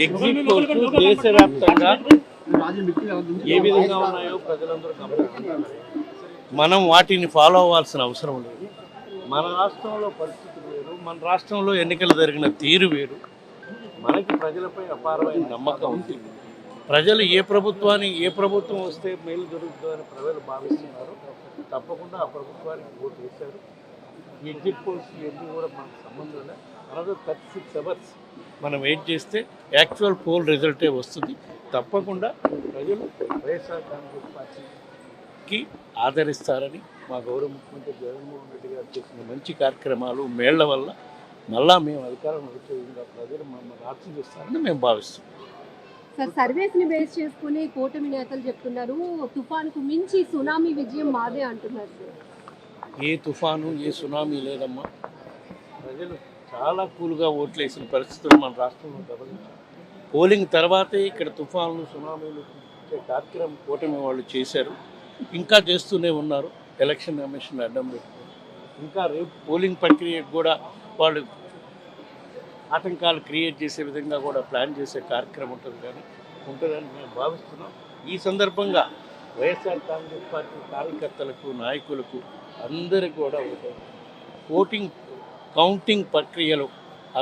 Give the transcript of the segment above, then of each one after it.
Exit polls దేశవ్యాప్తంగా ఏ విధంగా ఉన్నాయో ప్రజలందరూ గమనిస్తున్నారు. మనం వాటిని ఫాలో అవ్వాల్సిన అవసరం లేదు. మన రాష్ట్రంలో పరిస్థితి వేరు, మన రాష్ట్రంలో ఎన్నికలు జరిగిన తీరు వేరు. మనకి ప్రజలపై అపారమైన నమ్మకం ఉంది. ప్రజలు ఏ ప్రభుత్వం వస్తే మేలు జరుగుతుందని ప్రజలు భావిస్తున్నారు. తప్పకుండా ఆ ప్రభుత్వానికి ఓటు వేశారు. ఈ ఎగ్జిట్ పోల్స్ ఇవన్నీ కూడా మనకు సంబంధం లేదు. అనదర్ 36 hours మనం వెయిట్ చేస్తే యాక్చువల్ పోల్ రిజల్టే వస్తుంది. తప్పకుండా ప్రజలు వైఎస్ఆర్ కాంగ్రెస్ పార్టీకి ఆదరిస్తారని మా గౌరవ ముఖ్యమంత్రి జగన్మోహన్ రెడ్డి గారు చేసిన మంచి కార్యక్రమాలు మేళ్ల వల్ల మళ్ళా మేము అధికారం వచ్చే విధంగా ప్రజలు మమ్మల్ని ఆశీర్వదిస్తారని మేము భావిస్తున్నాం. సార్, సర్వేస్ని బేస్ చేసుకుని కూటమి నేతలు చెప్తున్నారు తుఫాన్కు మించి సునామీ విజయం మాదే అంటున్నారు సార్. ఏ తుఫాను ఏ సునామీ లేదమ్మా. ప్రజలు చాలా కూల్గా ఓట్లు వేసిన పరిస్థితులు మన రాష్ట్రంలో గమనించారు. పోలింగ్ తర్వాతే ఇక్కడ తుఫాన్లు సునామీలు ఇచ్చే కార్యక్రమం కూటమి వాళ్ళు చేశారు. ఇంకా చేస్తూనే ఉన్నారు. ఎలక్షన్ కమిషన్ అడ్డం పెట్టుకుని ఇంకా రేపు పోలింగ్ ప్రక్రియకు కూడా వాళ్ళు ఆటంకాలు క్రియేట్ చేసే విధంగా కూడా ప్లాన్ చేసే కార్యక్రమం ఉంటుందని మేము భావిస్తున్నాం. ఈ సందర్భంగా వైఎస్ఆర్ కాంగ్రెస్ పార్టీ కార్యకర్తలకు నాయకులకు అందరికీ కూడా కౌంటింగ్ ప్రక్రియలో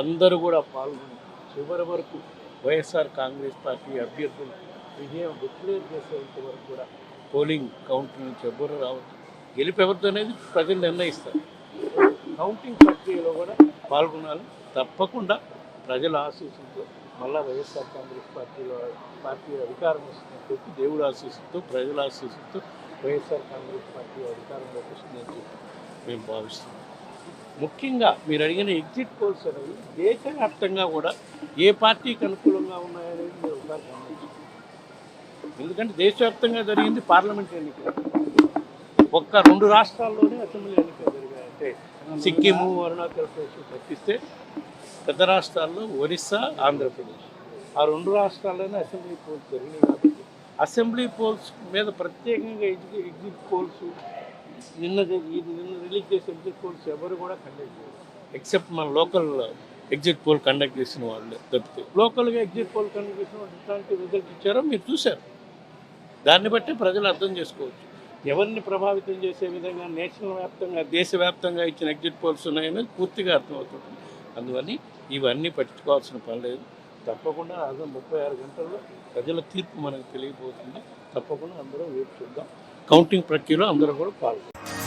అందరూ కూడా పాల్గొని చివరి వరకు వైఎస్ఆర్ కాంగ్రెస్ పార్టీ అభ్యర్థులు విజయం డిక్లేర్ చేసేంత వరకు కూడా పోలింగ్ కౌంటింగ్ నుంచి ఎవ్వరు రావద్దు. గెలుపు ఎవరితో అనేది ప్రజలు నిర్ణయిస్తారు. కౌంటింగ్ ప్రక్రియలో కూడా పాల్గొనాలి. తప్పకుండా ప్రజల ఆశీస్సులతో మళ్ళా వైఎస్ఆర్ కాంగ్రెస్ పార్టీ అధికారం వస్తుందని చెప్పి దేవుడు ఆశీస్సులతో ప్రజల ఆశీస్సులతో వైఎస్ఆర్ కాంగ్రెస్ పార్టీ అధికారంలోకి వస్తుందని చెప్పి మేము భావిస్తున్నాం. ముఖ్యంగా మీరు అడిగిన ఎగ్జిట్ పోల్స్ అనేవి దేశవ్యాప్తంగా కూడా ఏ పార్టీకి అనుకూలంగా ఉన్నాయనేది మీరు ఒకసారి గమనించారు. ఎందుకంటే దేశవ్యాప్తంగా జరిగింది పార్లమెంట్ ఎన్నికలు. ఒక్క 2 రాష్ట్రాల్లోనే అసెంబ్లీ ఎన్నికలు జరిగాయంటే సిక్కిము అరుణాచల్ ప్రదేశ్ తప్పిస్తే పెద్ద రాష్ట్రాల్లో ఒరిస్సా ఆంధ్రప్రదేశ్ ఆ 2 రాష్ట్రాల్లోనే అసెంబ్లీ పోల్స్ జరిగినాయి. కాబట్టి అసెంబ్లీ పోల్స్ మీద ప్రత్యేకంగా ఎగ్జిట్ పోల్స్ నిన్న రిలీజ్ చేసే ఎగ్జిట్ పోల్స్ ఎవరు కూడా కండక్ట్ చేయరు. ఎక్సెప్ట్ మన లోకల్ ఎగ్జిట్ పోల్ కండక్ట్ చేసిన వాళ్ళు తప్పితే లోకల్గా ఎగ్జిట్ పోల్ కండక్ట్ చేసిన వాళ్ళు ఎట్లాంటి రిజల్ట్ ఇచ్చారో మీరు చూశారు. దాన్ని బట్టి ప్రజలు అర్థం చేసుకోవచ్చు ఎవరిని ప్రభావితం చేసే విధంగా నేషనల్ వ్యాప్తంగా దేశవ్యాప్తంగా ఇచ్చిన ఎగ్జిట్ పోల్స్ ఉన్నాయనేది పూర్తిగా అర్థమవుతుంది. అందువల్ల ఇవన్నీ పట్టించుకోవాల్సిన పని లేదు. తప్పకుండా 36 గంటల్లో ప్రజల తీర్పు మనకు తెలియబోతుంది. తప్పకుండా అందరూ వెయిట్ చూద్దాం. కౌంటింగ్ ప్రక్రియలో అందరూ కూడా పాల్గొంటారు.